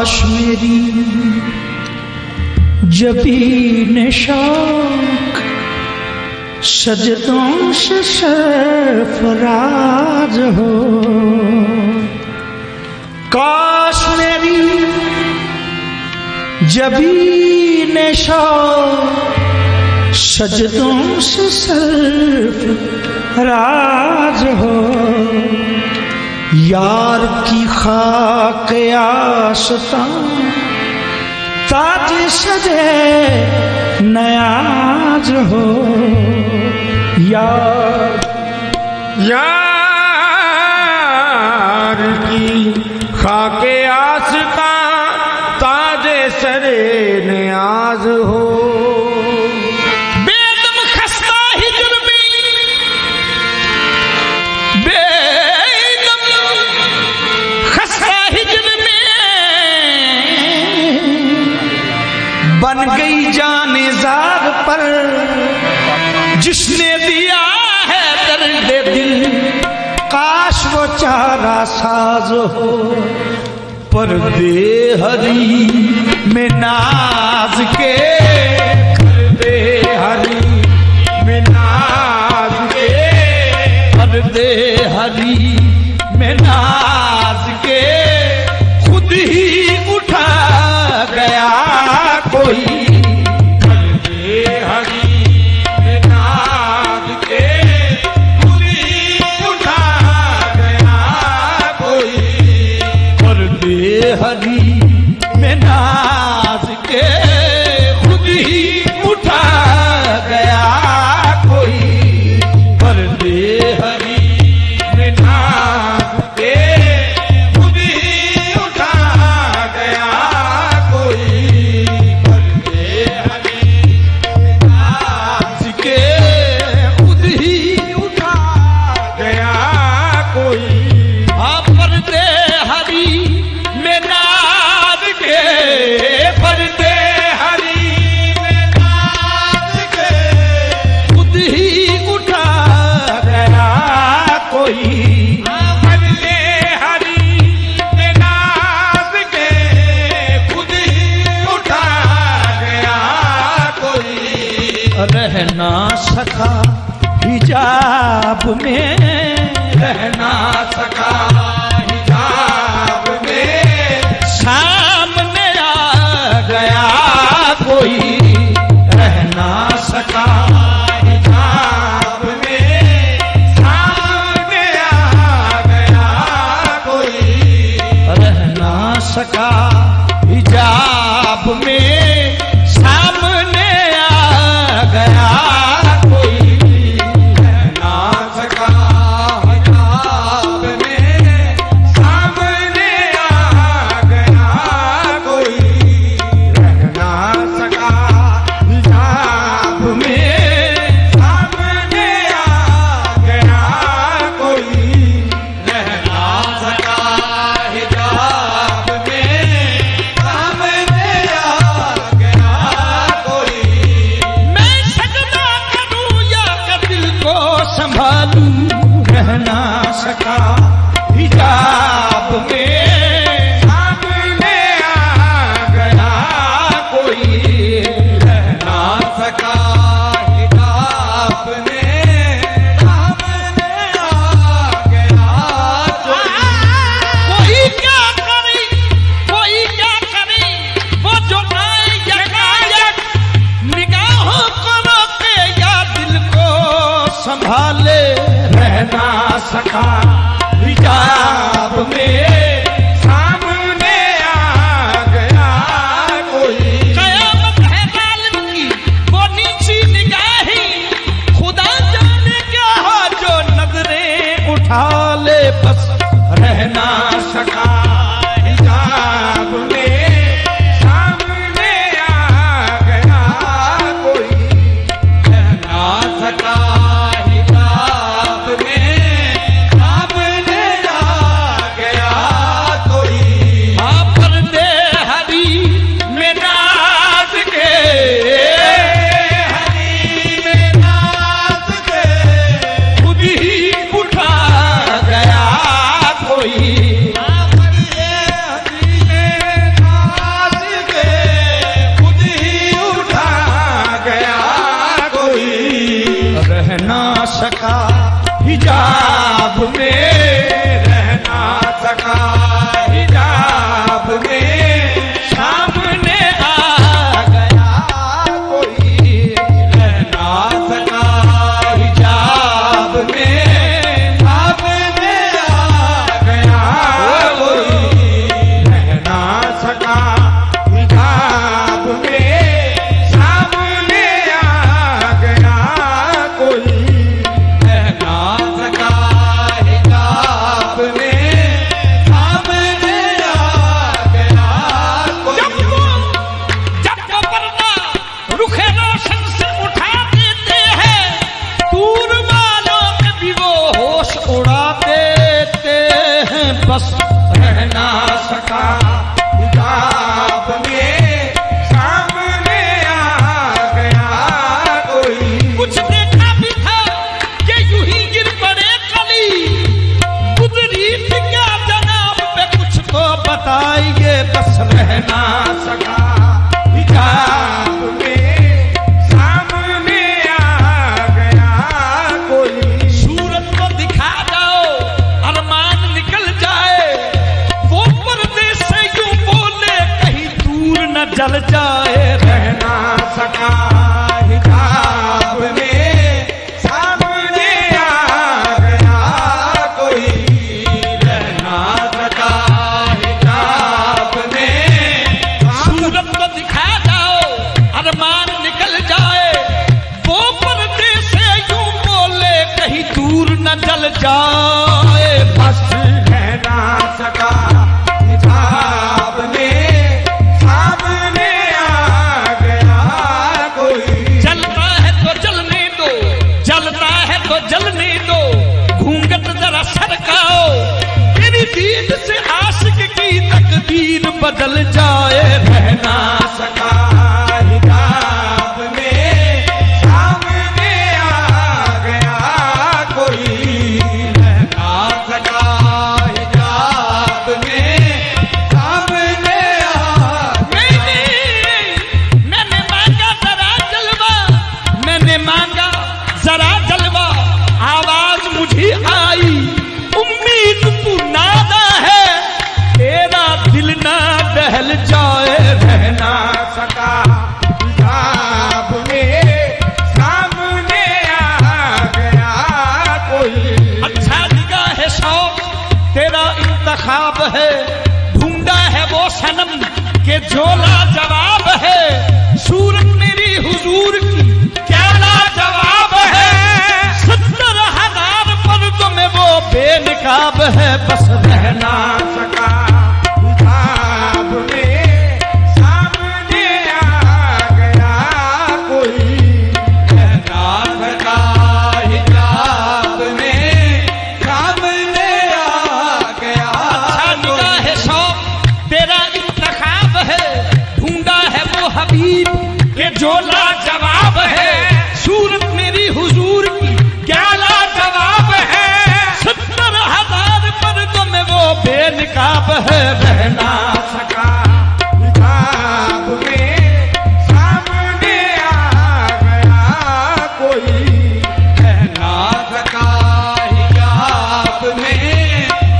काश मेरी जबीन शौक सजदों से सरफराज हो। काश मेरी जबीन शौक सजदों से सरफराज हो। यार की खाक आस्तां ताज सजे नयाज हो। यार की खाके आस्तां ताज सरे नयाज हो। बेदम खस्ता हिजर में बेदम खस्ता हिजर में बन गई जाने जार पर जिसने दिया है दर्द दिल। काश वो चारा साज हो पर्दे हरी में नाज के। पर्दे हरी में नाज के। पर्दे हरी में नाज के खुद ही उठा गया कोई। पर्दे हरी में नाज के खुद ही उठा गया कोई। पर्दे हरी में नाज के खुद ही उठा गया कोई। पर्दे हरी में नाज के खुद ही उठा गया कोई। पर्दे हरी में नाज के खुद ही उठा गया कोई। पर्दे हरी में नाज के। पर्दे हरी में नाज के खुद ही उठा गया कोई। पर्दे हरी में नाज के खुद ही उठा गया कोई। रह ना सका हिजाब में रह ना सका हिजाब में सामने आ गया कोई। रह ना सका हिजाब में सामने आ गया कोई। रह ना सका हिजाब में सामने आ गया कोई। रह ना सका हिजाब में सामने आ गया कोई। रह ना सका हिजाब में सामने आ गया कोई। रह ना सका हिजाब में सामने आ गया कोई। मैं सजदा करूं या दिल को संभालूं। रह ना सका हिजाब में सामने आ गया कोई। रह ना सका हिजाब में सामने आ गया कोई। कोई क्या करे वो जो आए यकायक निगाहों को रोके या दिल को संभाले। रह ना सका हिजाब में सामने आ गया कोई। कयामत है जालिम की वो नीची निगाही। खुदा जाने क्या हो जो नजरें उठा ले बस। रह ना सका हिजाब में सामने आ गया कोई। रह ना सका हिजाब में सामने बस रह ना सका हिजाब में, सामने आ गया कोई। कुछ देखा भी था कि यूं ही गिर पड़े कली, गुजरी थी क्या जनाब पे कुछ तो बताइए बस रह ना सका हिजाब में, सामने आ गया कोई। सूरत को दिखा जाओ अरमान निकल जाए, वो पर्दे से यूं बोले कहीं दूर न जल जाए। रह ना सका हिजाब में, सामने आ गया कोई। रह ना सका हिजाब में, सूरत को दिखा जाओ अरमान निकल जाए, वो पर्दे से यूं बोले कहीं दूर न जल जाए। बस रह ना सका हिजाब में, सामने आ गया कोई। जलता है तो जलने दो, जलता है तो जलने दो, घूंघट जरा सरकाओ, तेरी दीद से आशिक की तकदीर बदल जाए। रह ना सका हिजाब में, सामने आ गया कोई। रह ना सका हिजाब में, सामने आ मैंने मांगा जरा जलवा, मैंने मांगा जरा जलवा, आवाज मुझे आई उम्मीद तू नादा है, तेरा दिल ना दहल जाए। रह ना सका हिजाब में, सामने आ गया कोई। अच्छा निगाह है शौक तेरा इंतखाब है, ढूंढा है वो सनम के झोला जवाब है, सूरत मेरी हुजूर की क्या लाजवाब है, 70,000 पर्दों में वो बेनकाब है। बस रह ना सका हिजाब में, सामने आ गया कोई। रह ना सका हिजाब में, सामने आ गया अच्छा निगाह है शौक तेरा इंतखाब है, ढूंढा है वो हबीब के जो लाजवाब है, सूरत मेरी हुजूर की क्या लाजवाब है, 70,000 पर्दों में वो बेनकाब है। रह ना सका हिजाब में, सामने आ गया कोई। रह ना सका हिजाब में,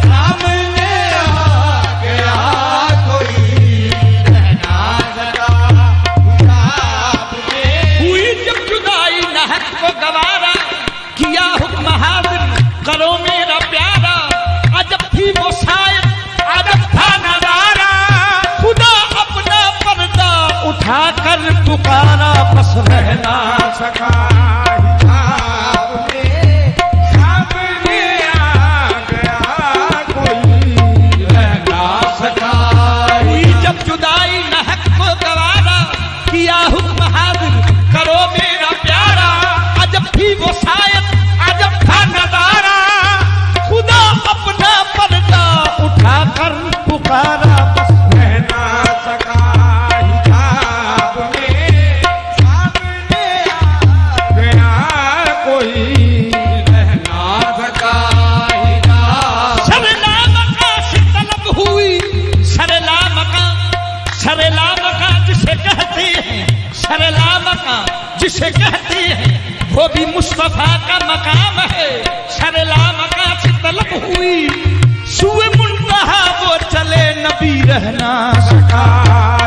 सामने आ गया कोई। रह ना सका हिजाब में, हुई जब जुदाई न हक को गवारा, किया हुक्म हाजिर करो मेरा प्यारा, अजब थी वो शायद अजब था नजारा, खुदा अपना पर्दा उठाकर पुकारा। बस रह ना सका हिजाब में, सामने आ गया कोई। रह ना सका हुई जब जुदाई न हक को गवारा, किया हुक्म हाजिर करो मेरा प्यारा, अजब थी वो शायद अजब था नजारा, खुदा अपना पर्दा उठाकर पुकारा। बस रह ना सका हिजाब में, सामने आ गया कोई। रह ना सका हिजाब सरलामका से तलब हुई, सरलामका जिसे कहते हैं, सरलामका जिसे कहते हैं, वो भी मुस्तफा का मकाम है। सरलामका से तलब हुई, सुए मुंतहा वो चले नबी रहना। सका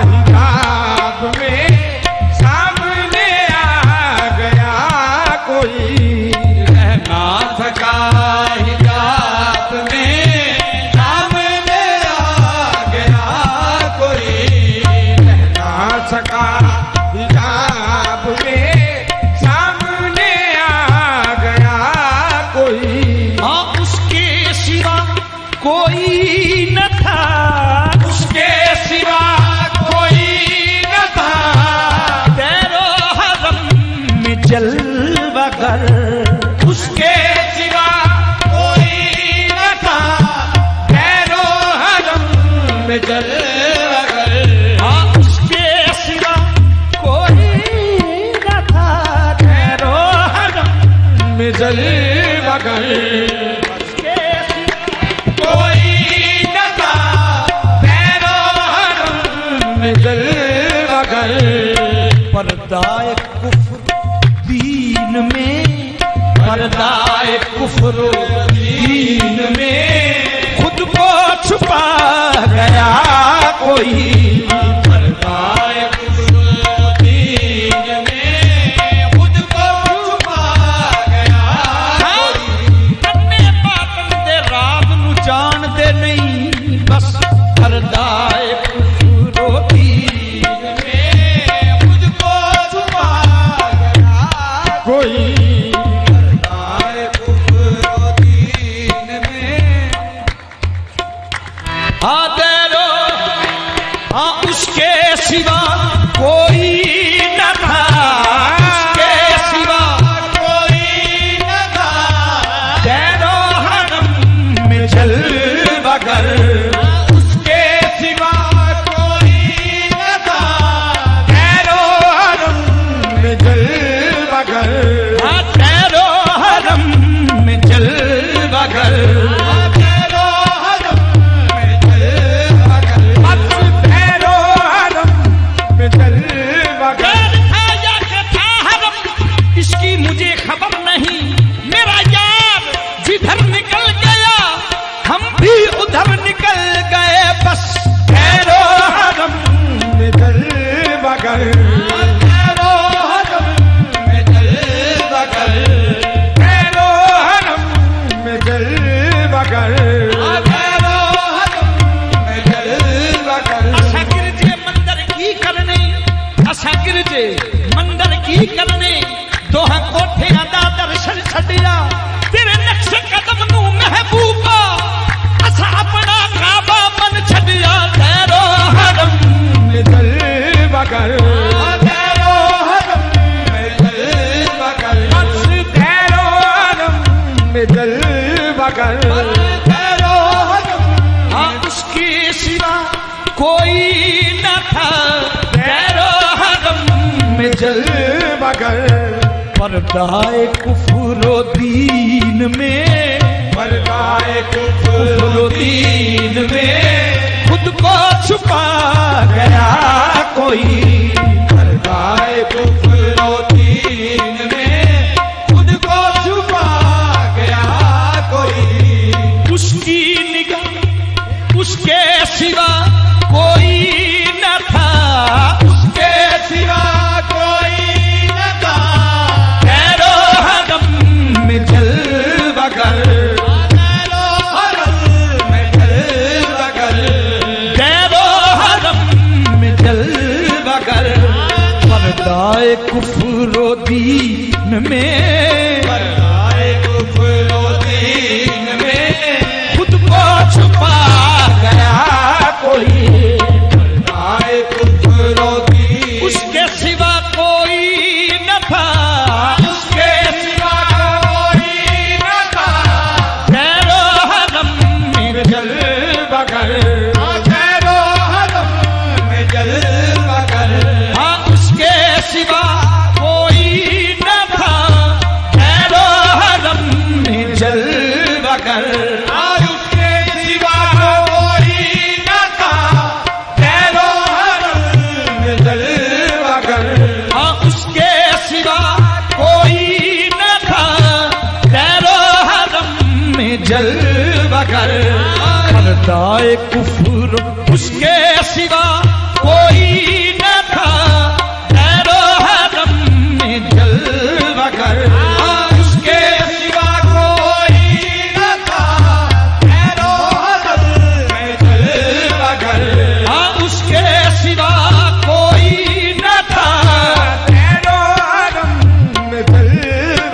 हिजाब में, सामने आ गया कोई। रह ना सका हिजाब में, सामने आ गया कोई। रह ना सका हिजाब में, सामने आ गया कोई। हाँ उसके सिवा कोई न था, उसके सिवा कोई न था, तेरो हरम में जलवागर, उसके सिवा कोई न था। पैरों में जल बगर उसके सिवा कोई न था तेरो हरम में जल बगर उसके सिवा कोई न था तेरो हरम में जल बगर पर्दाए कुफ्र दीन में पर्दाए कुफ्र दीन में खुद को छुपा गया कोई पर्दाए कुफ्र दीन में खुद को छुपा गया कन्ने बातन दे राज नू जान दे नहीं बस पर्दाए कुफ्र दीन में खुद को छुपा गया कोई पर्दाए कुफ्र दीन में तेरो उसके सिवा कोई न था उसके सिवा कोई न था तेरो हरम में जल बगर उसके सिवा कोई न था तेरो हरम में जल बगर तेरो हरम में जल बगर तेरो हरम में जल बगर तेरो हरम में जल बगर था या कि था हरम इसकी मुझे खबर नहीं मेरा यार जिधर निकल गया हम भी उधर निकल गए बस तेरो हरम में जल बगर तेरो हरम में जल बगर तेरो हरम में जल बगर तेरो हरम में जल बगर असा गिरजे मंदर की करने असा गिरजे मंदर की करने दोहा कोठे दा दर्शन छड़िया तेरे नक्श कदम नू महबूबा असा अपना काबा मन छड़िया तेरो हरम में जल बगर तेरो हरम में जल बगर बस तेरो हरम में जल बगर तेरो हरम उसके सिवा कोई न था तेरो हरम में जल बगर पर्दाए कुफ्र दीन में पर्दाए कुफ्र दीन में खुद को छुपा गया कोई पर्दाए कुफ्र दीन में खुद को छुपा गया कोई उसकी निगाह उसके सिवा कोई न था उसके सिवा कोई न था तेरो हरम में जल बगर तेरो हरम में जल बगर तेरो हरम में जल बगर पर्दाए कुफ्र दीन में पर्दाए कुफ्र दीन में खुद को छुपा गया कोई पर्दाए कुफ्र दीन उसके सिवा कोई न था उसके सिवा कोई न था तेरो हरम में जल बगर तेरो हरम में जल बगर उसके सिवा कोई न था तेरो हरम में जल बगर उसके सिवा कोई न था तेरो हरम में जल बगर उसके सिवा कोई न था तेरो हरम में जल बगर पर्दाए कुफ्र उसके सिवा कोई न था तेरो हरम में जल बगर उसके सिवा कोई न था तेरो हरम में जल बगर उसके सिवा कोई न था तेरो हरम में जल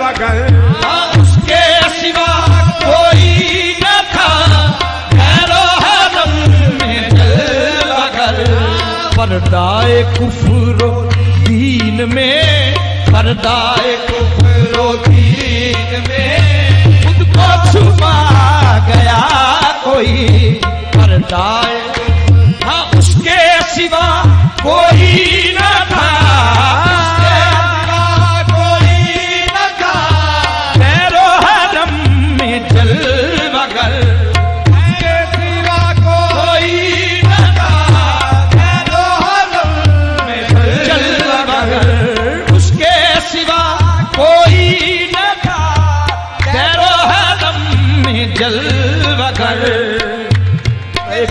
बगर उसके सिवा कोई न था तेरो हरम में जल बगर पर्दाए कुफ्र दीन में पर्दाए कुफ्र दीन में खुद को छुपा गया कोई पर्दाए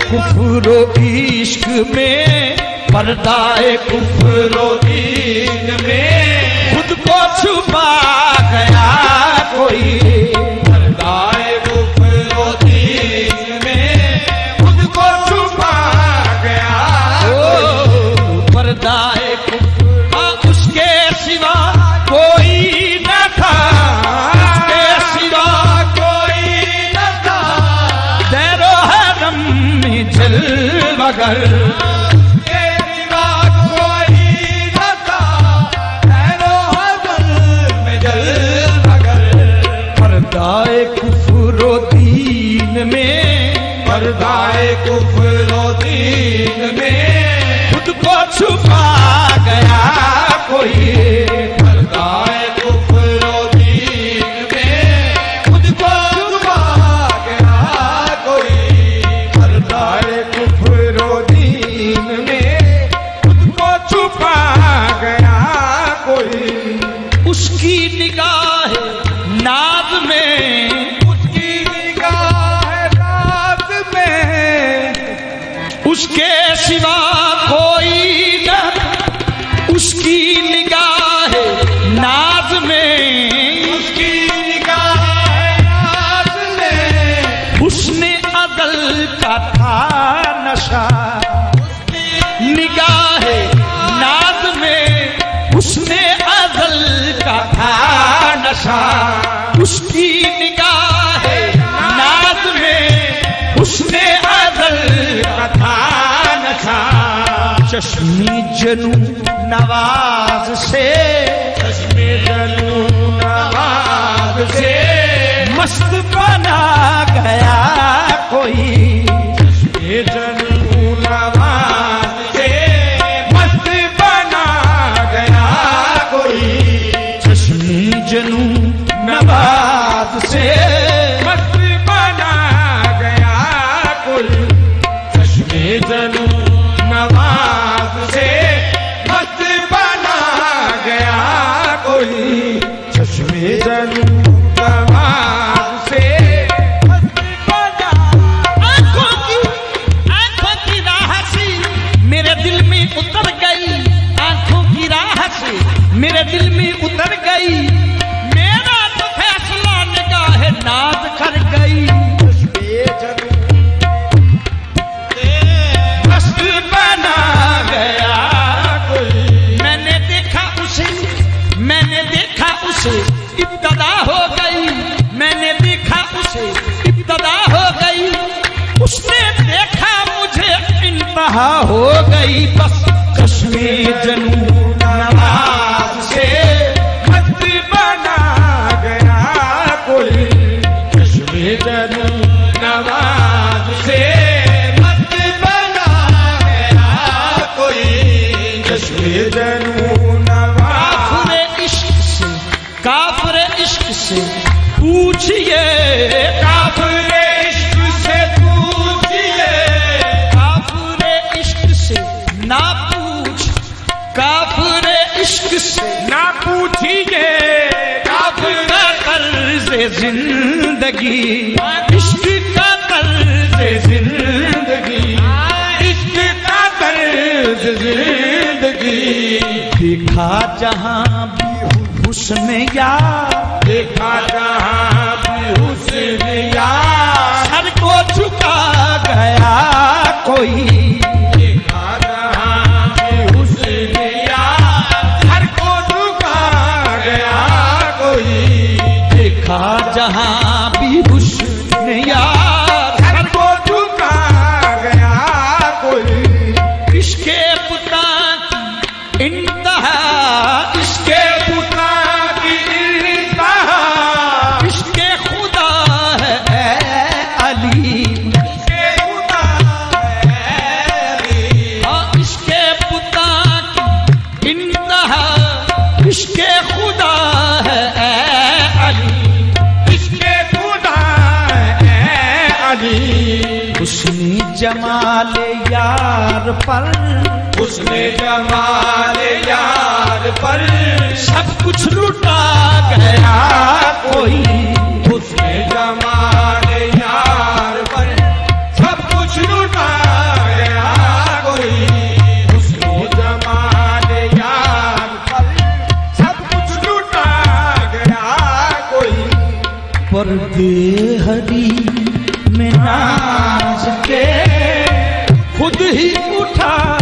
कुफ्र इश्क में, पर्दाए कुफ्र दीन में खुद को छुपा गया कोई। पर्दाए कुफ्र दीन में खुद को छुपा गया ओ पर्दाए कुफ्र, उसके सिवा कोई न था, उसके सिवा कोई न था, दैरो हरम में जलवागर, के सिवा कोई न था, हैरो हवल में जलवागर। पर्दाए कुफ्र दीन में, पर्दाए कुफ्र दीन में खुद को छुपा गया कोई। पर्दाए कुफ्र दीन में खुद को छुपा गया कोई। पर्दाए कुफ्र दीन में खुद को छुपा गया कोई। उसकी निगाह नाज में, उसकी निगाह रात में उसके सिवा कोई न, उसकी निगाह नाज में, उसकी निगाह रात में उसने अदल का था नशा। निगाह नाज में उसने अदल का था नशा, उसकी निगाह नाज में उसने अदल का था नशा। चश्मी जनू नवाज से, चश्मे जलू नवाज से मस्त बना गया कोई। चश्मे जलू नवाज से मस्त बना गया कोई। चश्मी जनू नवाज से मस्त बना गया कोई। चश्मे जलू नवाज से मस्त बना गया कोई। चश्मे जलू नवाज से मस्त बना। आंखों की राह से मेरे दिल में उतर गई, आंखों की राह से मेरे दिल में उतर गई। मेरा तो फैसला निगाह नाज कर गई। चश्मे जलू मस्त बना गया कोई। मैंने देखा उसे, मैंने देखा उसे, इब्तदा हो गई। मैंने देखा उसे, इब्तदा हो गई। उसने देखा मुझे, इंतहा हो गई। बस चश्मे जनू नवाज से मस्त बना गया कोई। चश्मे जलू नवाज से मस्त बना गया कोई। चश्मे जलू नवाज काफिर इश्क से, काफिर इश्क से पूछिए, काफिर इश्क से पूछिए। काफिर इश्क से ना पूछ, काफिर इश्क से ना पूछिए। काफिर का कर्ज जिंदगी, इश्क का कर्ज जिंदगी। इश्क का तर्ज जिंदगी। देखा जहां भी हुस्न यार, देखा जहां भी हुस्न यार। सर को झुका गया कोई। देखा जहां भी हुस्न यार। हर को झुका गया कोई। देखा जहां भी हुस्न यार, हर को झुका गया कोई। इसके पुता की इंतहा, इसके पुता की इंतहा। इसके खुदा है अली। के खुदा है अली। हाँ, इसके पुता की इंतहा, इसके खुदा है अली। इसके खुदा है अली। हुस्नी जमाल यार पर, उसने जमाल यार पर सब कुछ लुटा गया कोई। उसने जमाल यार पर सब कुछ लुटा में नाच के खुद ही उठा